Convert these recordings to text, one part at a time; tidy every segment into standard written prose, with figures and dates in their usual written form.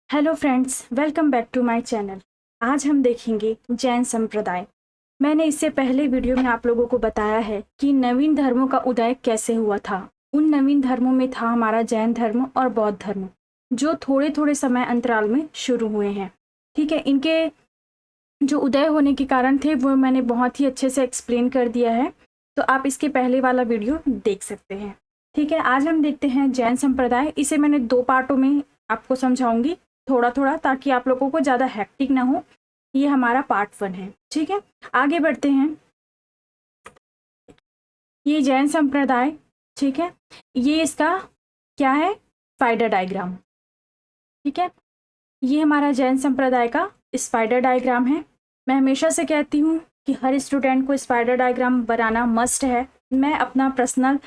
Hello friends, welcome back to my channel. आज हम देखेंगे जैन संप्रदाय। मैंने इससे पहले वीडियो में आप लोगों को बताया है कि नवीन धर्मों का उदय कैसे हुआ था। उन नवीन धर्मों में था हमारा जैन धर्म और बौद्ध धर्म, जो थोड़े थोड़े समय अंतराल में शुरू हुए हैं। ठीक है, इनके जो उदय होने के कारण थे वो मैंने बहुत ही अच्छे से एक्सप्लेन कर दिया है, तो आप इसके पहले वाला वीडियो देख सकते हैं। ठीक है, आज हम देखते हैं जैन संप्रदाय। इसे मैंने 2 पार्टों में आपको समझाऊंगी, थोड़ा थोड़ा, ताकि आप लोगों को ज़्यादा हैक्टिक ना हो। ये हमारा पार्ट 1 है। ठीक है, आगे बढ़ते हैं। ये जैन संप्रदाय, ठीक है, ये इसका क्या है, स्पाइडर डायग्राम। ठीक है, ये हमारा जैन संप्रदाय का स्पाइडर डायग्राम है। मैं हमेशा से कहती हूँ कि हर स्टूडेंट को स्पाइडर डायग्राम बनाना मस्ट है। मैं अपना पर्सनल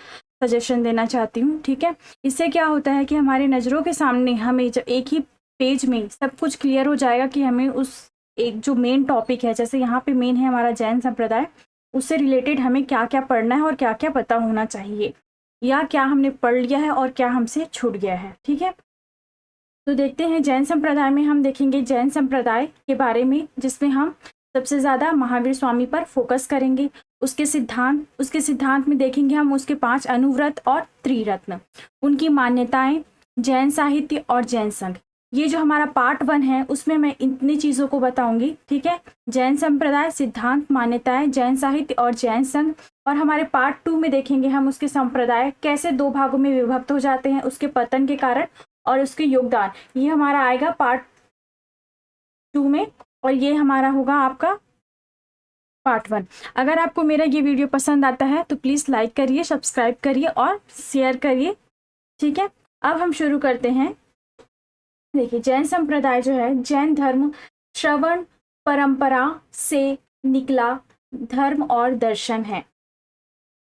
सजेशन देना चाहती हूँ। ठीक है, इससे क्या होता है कि हमारे नज़रों के सामने हमें जब एक ही पेज में सब कुछ क्लियर हो जाएगा कि हमें उस एक जो मेन टॉपिक है, जैसे यहाँ पे मेन है हमारा जैन संप्रदाय, उससे रिलेटेड हमें क्या क्या पढ़ना है और क्या क्या पता होना चाहिए, या क्या हमने पढ़ लिया है और क्या हमसे छूट गया है। ठीक है, तो देखते हैं जैन संप्रदाय में। हम देखेंगे जैन संप्रदाय के बारे में, जिसमें हम सबसे ज़्यादा महावीर स्वामी पर फोकस करेंगे। उसके सिद्धांत में देखेंगे हम उसके 5 अनुव्रत और त्रिरत्न, उनकी मान्यताएं, जैन साहित्य और जैन संघ। ये जो हमारा पार्ट 1 है उसमें मैं इतनी चीज़ों को बताऊंगी। ठीक है, जैन संप्रदाय, सिद्धांत, मान्यताएं, जैन साहित्य और जैन संघ। और हमारे पार्ट 2 में देखेंगे हम उसके संप्रदाय कैसे 2 भागों में विभक्त हो जाते हैं उसके पतन के कारण, और उसके योगदान। ये हमारा आएगा पार्ट 2 में, और ये हमारा होगा आपका पार्ट 1। अगर आपको मेरा ये वीडियो पसंद आता है तो प्लीज़ लाइक करिए, सब्सक्राइब करिए और शेयर करिए। ठीक है, अब हम शुरू करते हैं। देखिए, जैन संप्रदाय जो है, जैन धर्म श्रवण परंपरा से निकला धर्म और दर्शन है।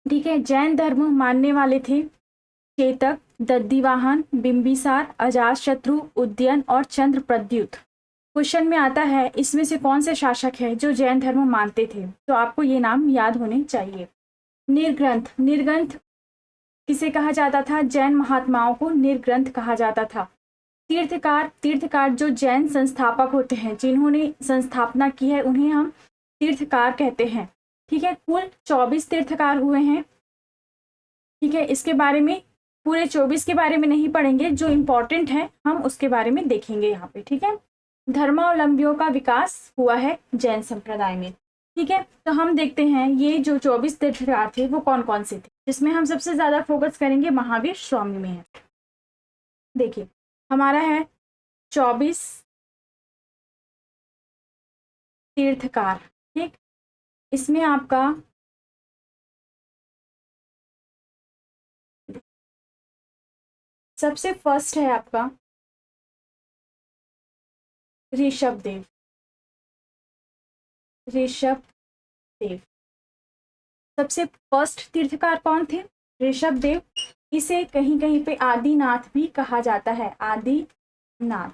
ठीक है, जैन धर्म मानने वाले थे चेतक, दद्दिवाहन, बिंबिसार, अजातशत्रु, उदयन और चंद्रप्रद्युत। क्वेश्चन में आता है इसमें से कौन से शासक है जो जैन धर्म मानते थे, तो आपको ये नाम याद होने चाहिए। निर्ग्रंथ, निर्ग्रंथ किसे कहा जाता था? जैन महात्माओं को निर्ग्रंथ कहा जाता था। तीर्थकार, तीर्थकार जो जैन संस्थापक होते हैं, जिन्होंने संस्थापना की है, उन्हें हम तीर्थकार कहते हैं। ठीक है, कुल 24 तीर्थकार हुए हैं। ठीक है, इसके बारे में पूरे 24 के बारे में नहीं पढ़ेंगे, जो इम्पोर्टेंट है हम उसके बारे में देखेंगे यहाँ पे। ठीक है, धर्मावलंबियों का विकास हुआ है जैन संप्रदाय में। ठीक है, तो हम देखते हैं ये जो 24 तीर्थकार थे वो कौन कौन से थे, जिसमें हम सबसे ज्यादा फोकस करेंगे महावीर स्वामी में है। देखिए, हमारा है 24 तीर्थकार। ठीक, इसमें आपका सबसे फर्स्ट है आपका ऋषभ देव। ऋषभ देव सबसे फर्स्ट तीर्थकार कौन थे? ऋषभ देव। इसे कहीं कहीं पे आदिनाथ भी कहा जाता है, आदिनाथ।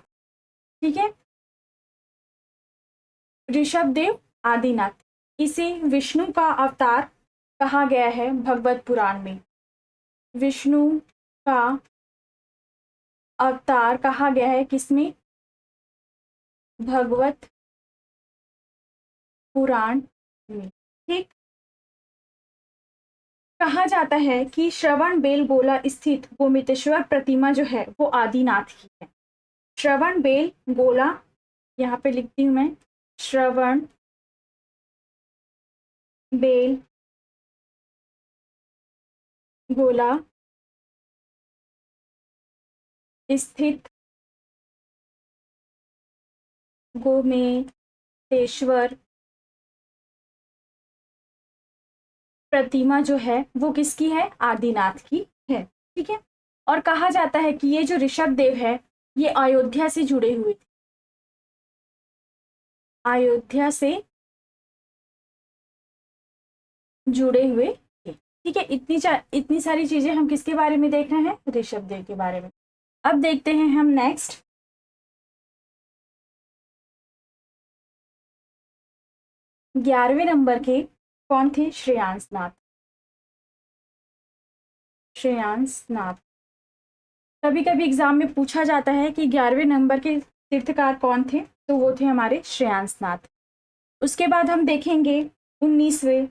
ठीक है, ऋषभ देव आदिनाथ। इसे विष्णु का अवतार कहा गया है भगवत पुराण में। विष्णु का अवतार कहा गया है किसमें? भगवत पुराण में। ठीक, कहा जाता है कि श्रवण बेलगोला स्थित गोमितेश्वर प्रतिमा जो है वो आदिनाथ की है। श्रवण बेल गोला, यहाँ पे लिखती हूँ मैं, श्रवण बेल गोला स्थित गोमेतेश्वर प्रतिमा जो है वो किसकी है? आदिनाथ की है। ठीक है, और कहा जाता है कि ये जो ऋषभ देव है ये अयोध्या से जुड़े हुए थे। अयोध्या से जुड़े हुए थे। ठीक है, इतनी सारी चीजें हम किसके बारे में देख रहे हैं? ऋषभ देव के बारे में। अब देखते हैं हम नेक्स्ट 11वें नंबर के कौन थे? श्रेयांसनाथ। श्रेयांसनाथ कभी कभी एग्जाम में पूछा जाता है कि 11वें नंबर के तीर्थकार कौन थे? तो वो थे हमारे श्रेयांसनाथ। उसके बाद हम देखेंगे 19वें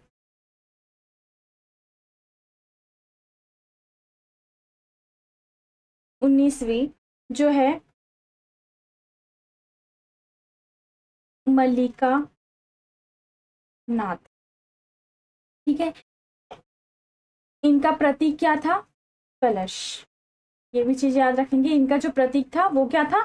जो है मल्लिका नाथ। ठीक है, इनका प्रतीक क्या था? कलश। ये भी चीज याद रखेंगे, इनका जो प्रतीक था वो क्या था?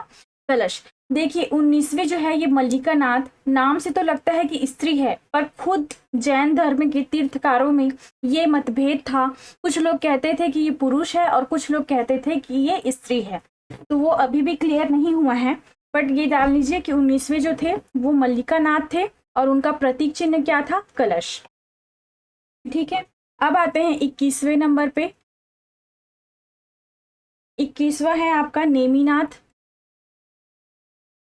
कलश। देखिए 19वें जो है ये मल्लिका नाथ, नाम से तो लगता है कि स्त्री है, पर खुद जैन धर्म के तीर्थकारों में ये मतभेद था। कुछ लोग कहते थे कि ये पुरुष है और कुछ लोग कहते थे कि ये स्त्री है। तो वो अभी भी क्लियर नहीं हुआ है, बट ये जान लीजिए कि 19वें जो थे वो मल्लिका नाथ थे और उनका प्रतीक चिन्ह क्या था? कलश। ठीक है, अब आते हैं 21वें नंबर पे। 21वां है आपका नेमिनाथ।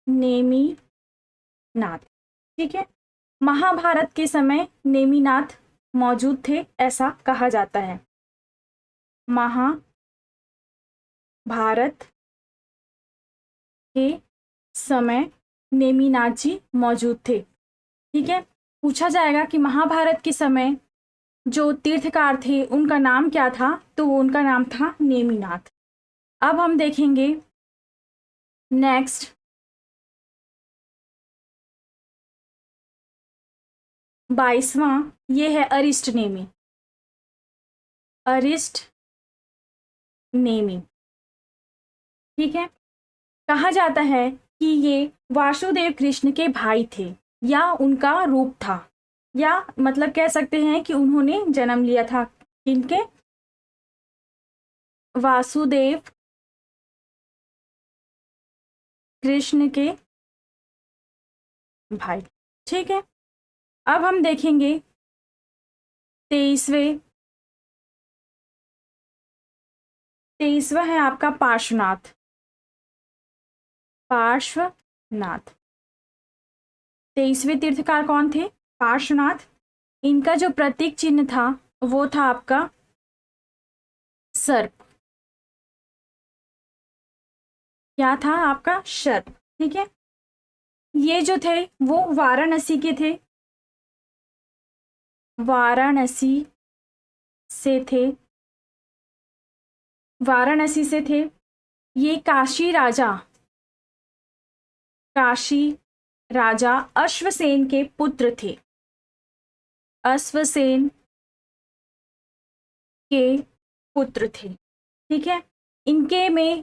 नेमिनाथ, ठीक है। महाभारत के समय नेमिनाथ मौजूद थे, ऐसा कहा जाता है। महाभारत के समय नेमिनाथ जी मौजूद थे। ठीक है, पूछा जाएगा कि महाभारत के समय जो तीर्थकार थे उनका नाम क्या था? तो वो उनका नाम था नेमिनाथ। अब हम देखेंगे नेक्स्ट 22वां, ये है अरिष्ट नेमि। अरिष्ट नेमि, ठीक है। कहा जाता है कि ये वासुदेव कृष्ण के भाई थे या उनका रूप था, या मतलब कह सकते हैं कि उन्होंने जन्म लिया था किनके? वासुदेव कृष्ण के भाई। ठीक है, अब हम देखेंगे 23वां है आपका पार्श्वनाथ। पार्श्वनाथ 23वें तीर्थकार कौन थे? पार्श्वनाथ। इनका जो प्रतीक चिन्ह था वो था आपका सर्प। क्या था आपका? सर्प। ठीक है, ये जो थे वो वाराणसी के थे, वाराणसी से थे, वाराणसी से थे। ये काशी राजा अश्वसेन के पुत्र थे। अश्वसेन के पुत्र थे। ठीक है, इनके में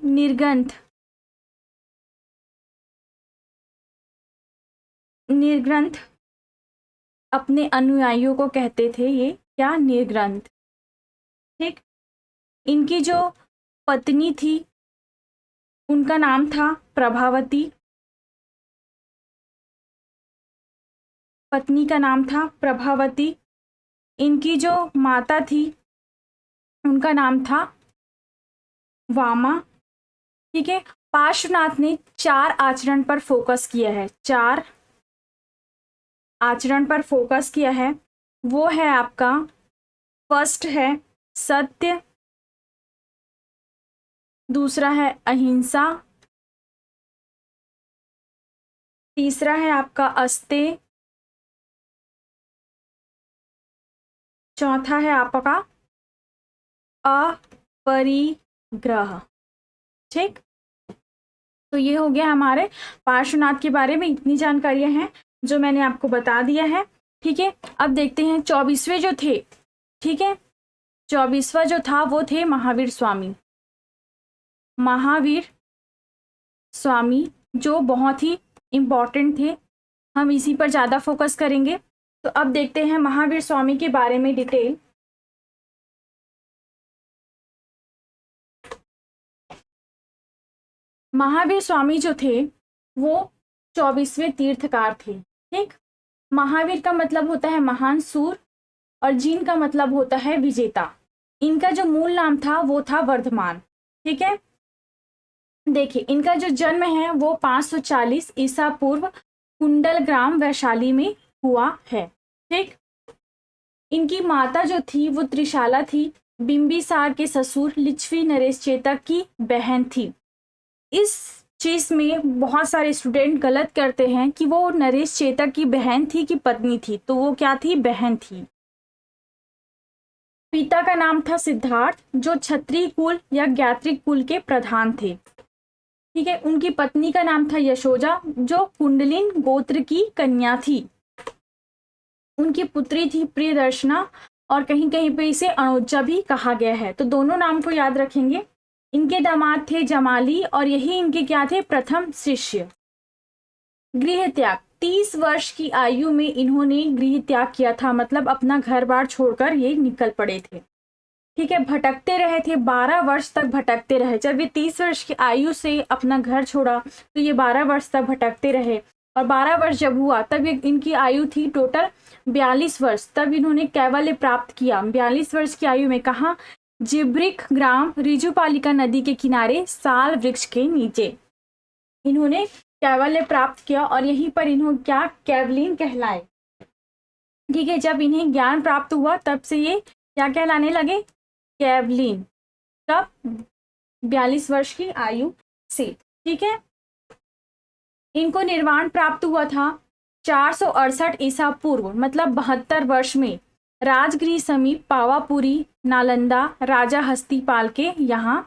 निर्ग्रंथ अपने अनुयायियों को कहते थे, ये क्या? निर्ग्रंथ। ठीक, इनकी जो पत्नी थी उनका नाम था प्रभावती। पत्नी का नाम था प्रभावती। इनकी जो माता थी उनका नाम था वामा। ठीक है, पार्श्वनाथ ने 4 आचरण पर फोकस किया है, 4 आचरण पर फोकस किया है। वो है आपका, फर्स्ट है सत्य, दूसरा है अहिंसा, तीसरा है आपका अस्तेय, चौथा है आपका अपरिग्रह। ठीक, तो ये हो गया हमारे पार्श्वनाथ के बारे में, इतनी जानकारियां हैं जो मैंने आपको बता दिया है। ठीक है, अब देखते हैं 24वें जो थे। ठीक है, 24वां जो था वो थे महावीर स्वामी। महावीर स्वामी जो बहुत ही इम्पॉर्टेंट थे, हम इसी पर ज़्यादा फोकस करेंगे। तो अब देखते हैं महावीर स्वामी के बारे में डिटेल। महावीर स्वामी जो थे वो 24वें तीर्थकार थे। ठीक, महावीर का मतलब होता है महान सूर और जीन का मतलब होता है विजेता। इनका जो मूल नाम था वो था वर्धमान। ठीक है, देखिए इनका जो जन्म है वो 540 ईसा पूर्व कुंडल ग्राम वैशाली में हुआ है। ठीक, इनकी माता जो थी वो त्रिशाला थी, बिंबिसार के ससुर लिच्छवी नरेश चेतक की बहन थी। इस चीज़ में बहुत सारे स्टूडेंट गलत करते हैं कि वो नरेश चेतक की बहन थी कि पत्नी थी, तो वो क्या थी? बहन थी। पिता का नाम था सिद्धार्थ, जो क्षत्रिय कुल या ज्ञात्रिक कुल के प्रधान थे। ठीक है। उनकी पत्नी का नाम था यशोजा, जो कुंडलिन गोत्र की कन्या थी। उनकी पुत्री थी प्रियदर्शना, और कहीं कहीं पे इसे अणुजा भी कहा गया है। तो दोनों नाम को याद रखेंगे। इनके दामाद थे जमाली, और यही इनके क्या थे? प्रथम शिष्य। गृह त्याग, 30 वर्ष की आयु में इन्होंने गृह त्याग किया था, मतलब अपना घर बार छोड़कर ये निकल पड़े थे। ठीक है। भटकते रहे थे, 12 वर्ष तक भटकते रहे। जब ये 30 वर्ष की आयु से अपना घर छोड़ा तो ये 12 वर्ष तक भटकते रहे, और 12 वर्ष जब हुआ तब इनकी आयु थी टोटल 42 वर्ष। तब इन्होंने कैवल्य प्राप्त किया 42 वर्ष की आयु में। कहा? जिब्रिक ग्राम रिजुपालिका नदी के किनारे साल वृक्ष के नीचे इन्होंने कैवल्य प्राप्त किया, और यहीं पर इन्होंने क्या? कैवलिन कहलाए। ठीक है। जब इन्हें ज्ञान प्राप्त हुआ तब से ये क्या कहलाने लगे? कैवलिन। कब? 42 वर्ष की आयु से। ठीक है। इनको निर्वाण प्राप्त हुआ था 468 ईसा पूर्व, मतलब 72 वर्ष में, राजगृह समीप पावापुरी, नालंदा, राजा हस्तिपाल के यहाँ।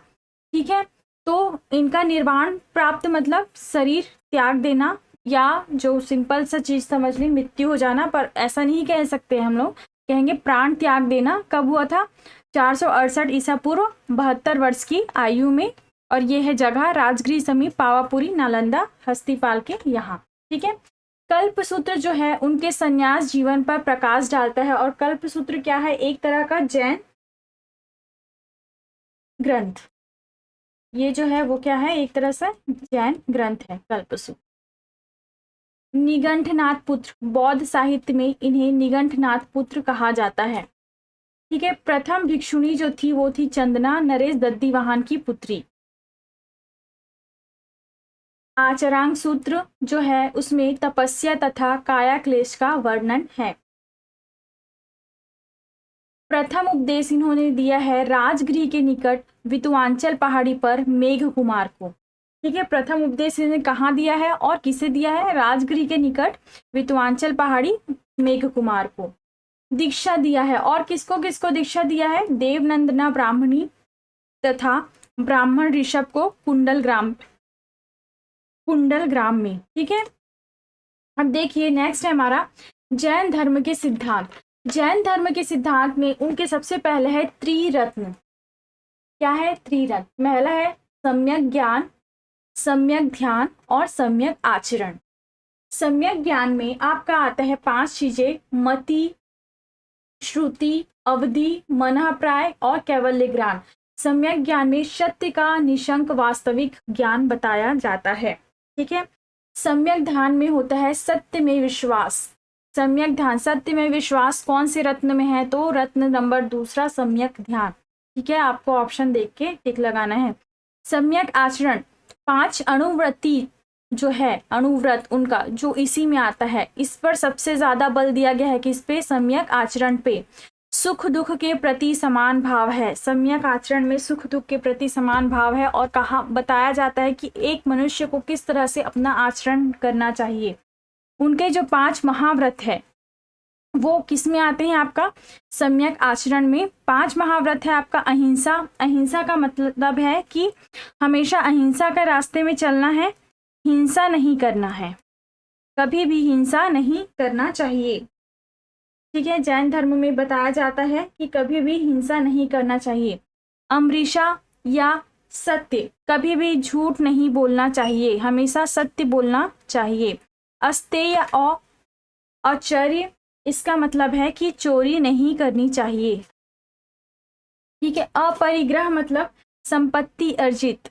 ठीक है। तो इनका निर्वाण प्राप्त मतलब शरीर त्याग देना, या जो सिंपल सा चीज समझ लें, मृत्यु हो जाना, पर ऐसा नहीं कह सकते हम लोग, कहेंगे प्राण त्याग देना। कब हुआ था? 468 ईसा पूर्व, 72 वर्ष की आयु में। और ये है जगह राजगृह समीप पावापुरी, नालंदा, हस्तिपाल के यहाँ। ठीक है। कल्पसूत्र जो है उनके संन्यास जीवन पर प्रकाश डालता है। और कल्पसूत्र क्या है? एक तरह का जैन ग्रंथ। ये जो है वो क्या है? एक तरह से जैन ग्रंथ है कल्पसूत्र। निगंठनाथ पुत्र, बौद्ध साहित्य में इन्हें निगंठनाथ पुत्र कहा जाता है। ठीक है। प्रथम भिक्षुणी जो थी वो थी चंदना, नरेश दद्दीवाहन की पुत्री। आचरांग सूत्र जो है उसमें तपस्या तथा काया क्लेश का वर्णन है। प्रथम उपदेश इन्होंने दिया है राजगृह के निकट वितुआंचल पहाड़ी पर मेघ कुमार को। ठीक है। प्रथम उपदेश इन्होंने कहाँ दिया है और किसे दिया है? राजगृह के निकट वितुआंचल पहाड़ी मेघ कुमार को दीक्षा दिया है। और किसको किसको दीक्षा दिया है? देवनंदना ब्राह्मणी तथा ब्राह्मण ऋषभ को कुंडल ग्राम में। ठीक है। अब देखिए नेक्स्ट है हमारा जैन धर्म के सिद्धांत। जैन धर्म के सिद्धांत में उनके सबसे पहले है त्रिरत्न। क्या है? त्रिरत्न। पहला है सम्यक ज्ञान, सम्यक ध्यान और सम्यक आचरण। सम्यक ज्ञान में आपका आता है 5 चीजें: मति, श्रुति, अवधि, मनःप्राय और कैवल्य ज्ञान। सम्यक ज्ञान में सत्य का निशंक वास्तविक ज्ञान बताया जाता है। ठीक है। सम्यक ध्यान में होता है सत्य में विश्वास। सम्यक ध्यान, सत्य में विश्वास कौन से रत्न में है? तो रत्न नंबर 2 सम्यक ध्यान। ठीक है। आपको ऑप्शन देख के टिक लगाना है। सम्यक आचरण, 5 अणुव्रति जो है, अणुव्रत उनका जो इसी में आता है, इस पर सबसे ज्यादा बल दिया गया है। किस पे? सम्यक आचरण पे। सुख दुख के प्रति समान भाव है। सम्यक आचरण में सुख दुख के प्रति समान भाव है। और कहा बताया जाता है कि एक मनुष्य को किस तरह से अपना आचरण करना चाहिए। उनके जो 5 महाव्रत है वो किस में आते हैं? आपका सम्यक आचरण में 5 महाव्रत है आपका अहिंसा। अहिंसा का मतलब है कि हमेशा अहिंसा के रास्ते में चलना है, हिंसा नहीं करना है, कभी भी हिंसा नहीं करना चाहिए। ठीक है। जैन धर्म में बताया जाता है कि कभी भी हिंसा नहीं करना चाहिए। अमृषा या सत्य, कभी भी झूठ नहीं बोलना चाहिए, हमेशा सत्य बोलना चाहिए। अस्तेय और आचर्य, इसका मतलब है कि चोरी नहीं करनी चाहिए। ठीक है। अपरिग्रह मतलब संपत्ति अर्जित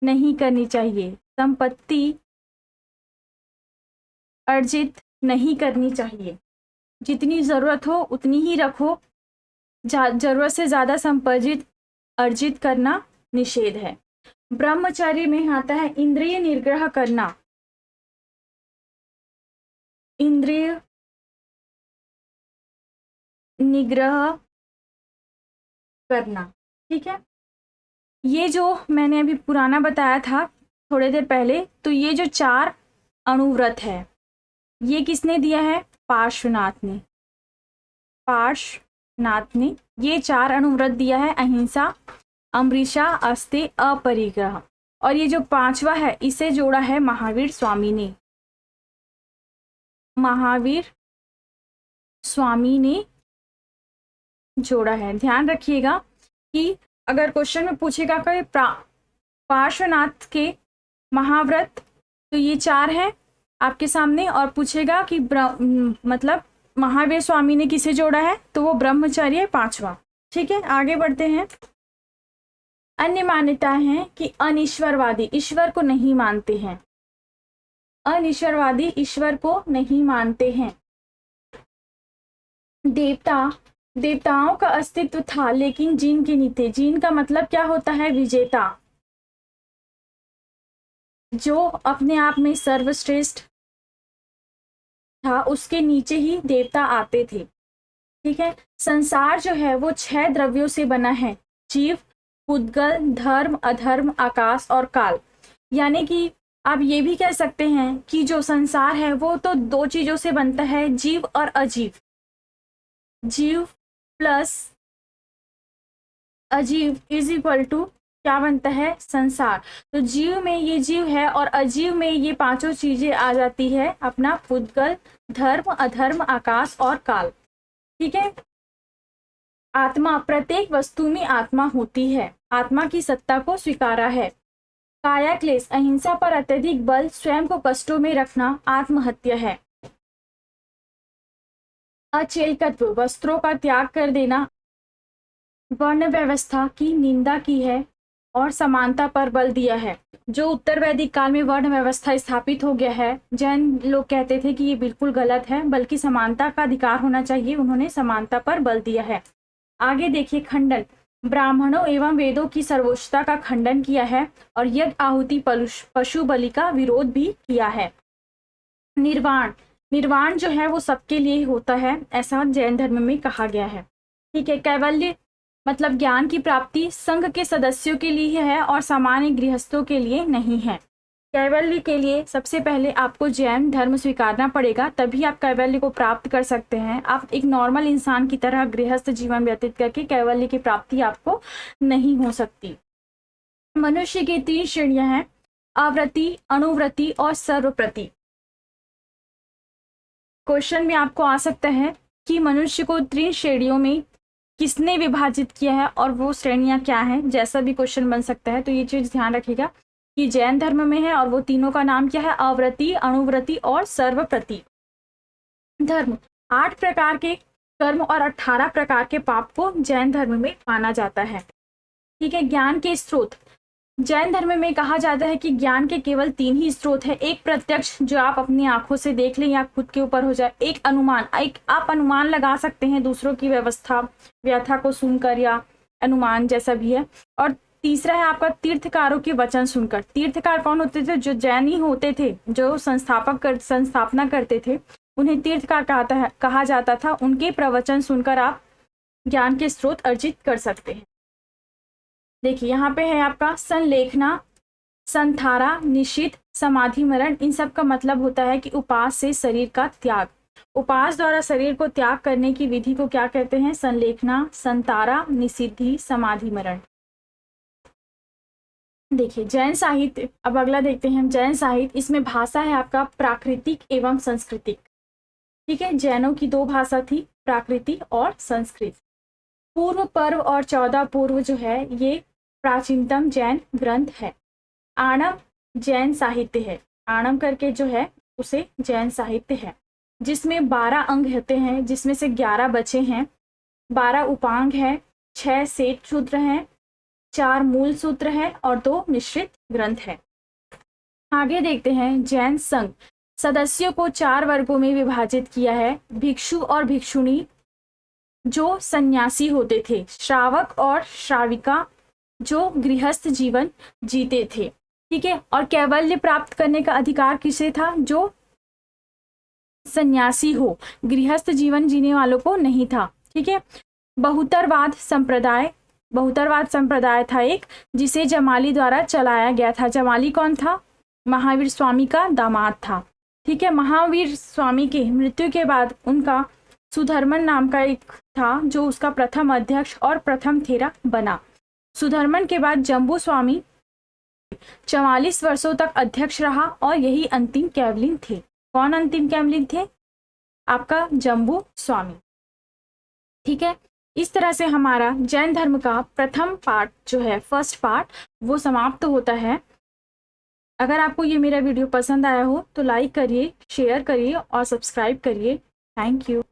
नहीं करनी चाहिए, संपत्ति अर्जित नहीं करनी चाहिए। जितनी जरूरत हो उतनी ही रखो, जरूरत से ज्यादा संपत्ति अर्जित करना निषेध है। ब्रह्मचर्य में आता है इंद्रिय निग्रह करना, इंद्रिय निग्रह करना। ठीक है। ये जो मैंने अभी पुराना बताया था थोड़ी देर पहले, तो ये जो 4 अणुव्रत है ये किसने दिया है? पार्श्वनाथ ने। पार्श्वनाथ ने ये 4 अणुव्रत दिया है, अहिंसा, अमृषा, अस्तेय, अपरिग्रह। और ये जो 5वां है इसे जोड़ा है महावीर स्वामी ने। महावीर स्वामी ने जोड़ा है। ध्यान रखिएगा कि अगर क्वेश्चन में पूछेगा कि पार्श्वनाथ के महाव्रत, तो ये 4 है आपके सामने, और पूछेगा कि मतलब महावीर स्वामी ने किसे जोड़ा है, तो वो ब्रह्मचर्य 5वां। ठीक है, आगे बढ़ते हैं। अन्य मान्यता है कि अनिश्वरवादी ईश्वर को नहीं मानते हैं। अनिश्वरवादी ईश्वर को नहीं मानते हैं। देवताओं का अस्तित्व था लेकिन जीन के नहीं थे। जीन का मतलब क्या होता है? विजेता, जो अपने आप में सर्वश्रेष्ठ था, उसके नीचे ही देवता आते थे। ठीक है, संसार जो है वो 6 द्रव्यों से बना है, जीव, पुद्गल, धर्म, अधर्म, आकाश और काल। यानी कि आप ये भी कह सकते हैं कि जो संसार है वो तो 2 चीजों से बनता है, जीव और अजीव। जीव प्लस अजीव इज इक्वल टू क्या बनता है? संसार। तो जीव में ये जीव है और अजीव में ये 5 चीजें आ जाती है, अपना पुद्गल, धर्म, अधर्म, आकाश और काल। ठीक है, आत्मा, प्रत्येक वस्तु में आत्मा होती है, आत्मा की सत्ता को स्वीकारा है। काया क्लेश, अहिंसा पर अत्यधिक बल, स्वयं को कष्टों में रखना आत्महत्या है। अचेलकत्व, वस्त्रों का त्याग कर देना, वर्ण व्यवस्था की निंदा की है और समानता पर बल दिया है। जो उत्तर वैदिक काल में वर्ण व्यवस्था स्थापित हो गया है, जैन लोग कहते थे कि ये बिल्कुल गलत है, बल्कि समानता का अधिकार होना चाहिए, उन्होंने समानता पर बल दिया है। आगे देखिए, खंडन, ब्राह्मणों एवं वेदों की सर्वोच्चता का खंडन किया है और यज्ञ, आहुति, पशु बलि का विरोध भी किया है। निर्वाण, निर्वाण जो है वो सबके लिए होता है, ऐसा जैन धर्म में कहा गया है। ठीक है, कैवल्य मतलब ज्ञान की प्राप्ति संघ के सदस्यों के लिए है और सामान्य गृहस्थों के लिए नहीं है। कैवल्य के लिए सबसे पहले आपको जैन धर्म स्वीकारना पड़ेगा, तभी आप कैवल्य को प्राप्त कर सकते हैं। आप एक नॉर्मल इंसान की तरह गृहस्थ जीवन व्यतीत करके कैवल्य की प्राप्ति आपको नहीं हो सकती। मनुष्य की 3 श्रेणियां हैं, अव्रति, अणुव्रति और सर्वप्रति। क्वेश्चन में आपको आ सकता है कि मनुष्य को 3 श्रेणियों में किसने विभाजित किया है और वो श्रेणियां क्या हैं, जैसा भी क्वेश्चन बन सकता है। तो ये चीज ध्यान रखिएगा कि जैन धर्म में है और वो तीनों का नाम क्या है? अव्रति, अणुव्रति और सर्वप्रति। धर्म, 8 प्रकार के कर्म और 18 प्रकार के पाप को जैन धर्म में माना जाता है। ठीक है, ज्ञान के स्रोत, जैन धर्म में कहा जाता है कि ज्ञान के केवल 3 ही स्रोत है। एक प्रत्यक्ष, जो आप अपनी आंखों से देख लें या खुद के ऊपर हो जाए। एक अनुमान, एक आप अनुमान लगा सकते हैं दूसरों की व्यथा को सुनकर या अनुमान जैसा भी है। और तीसरा है आपका तीर्थकारों के वचन सुनकर। तीर्थकार कौन होते थे? जो जैनी होते थे, जो संस्थापना करते थे, उन्हें तीर्थकार कहा जाता था। उनके प्रवचन सुनकर आप ज्ञान के स्रोत अर्जित कर सकते हैं। देखिए यहाँ पे है आपका संलेखना, संथारा, निशित, समाधि मरण। इन सब का मतलब होता है कि उपास से शरीर का त्याग। उपास द्वारा शरीर को त्याग करने की विधि को क्या कहते हैं? संलेखना, संतारा, निसिद्धि, समाधि मरण। देखिए जैन साहित्य, अब अगला देखते हैं हम जैन साहित्य। इसमें भाषा है आपका प्राकृतिक एवं संस्कृतिक। ठीक है, जैनों की 2 भाषा थी, प्राकृतिक और संस्कृत। पूर्व पर्व और 14 पूर्व जो है ये प्राचीनतम जैन ग्रंथ है। आणम जैन साहित्य है, आणम करके जो है उसे जैन साहित्य है, जिसमें 12 अंग होते हैं, जिसमें से 11 बचे हैं। 12 उपांग है, 6 सेठ सूत्र हैं, 4 मूल सूत्र है और 2 मिश्रित ग्रंथ है। आगे देखते हैं जैन संघ। सदस्यों को 4 वर्गों में विभाजित किया है। भिक्षु और भिक्षुणी जो सन्यासी होते थे, श्रावक और श्राविका जो गृहस्थ जीवन जीते थे। ठीक है, और कैवल्य प्राप्त करने का अधिकार किसे था? जो सन्यासी हो, गृहस्थ जीवन जीने वालों को नहीं था। ठीक है, बहुतरवाद संप्रदाय बहुतरवाद संप्रदाय था एक, जिसे जमाली द्वारा चलाया गया था। जमाली कौन था? महावीर स्वामी का दामाद था। ठीक है, महावीर स्वामी की मृत्यु के बाद उनका सुधर्मन नाम का एक था जो उसका प्रथम अध्यक्ष और प्रथम थेरा बना। सुधर्मन के बाद जम्बू स्वामी 44 वर्षों तक अध्यक्ष रहा और यही अंतिम कैवलिन थे। कौन अंतिम कैवलिन थे? आपका जम्बू स्वामी। ठीक है, इस तरह से हमारा जैन धर्म का प्रथम पार्ट जो है, फर्स्ट पार्ट, वो समाप्त होता है। अगर आपको ये मेरा वीडियो पसंद आया हो तो लाइक करिए, शेयर करिए और सब्सक्राइब करिए। Thank you.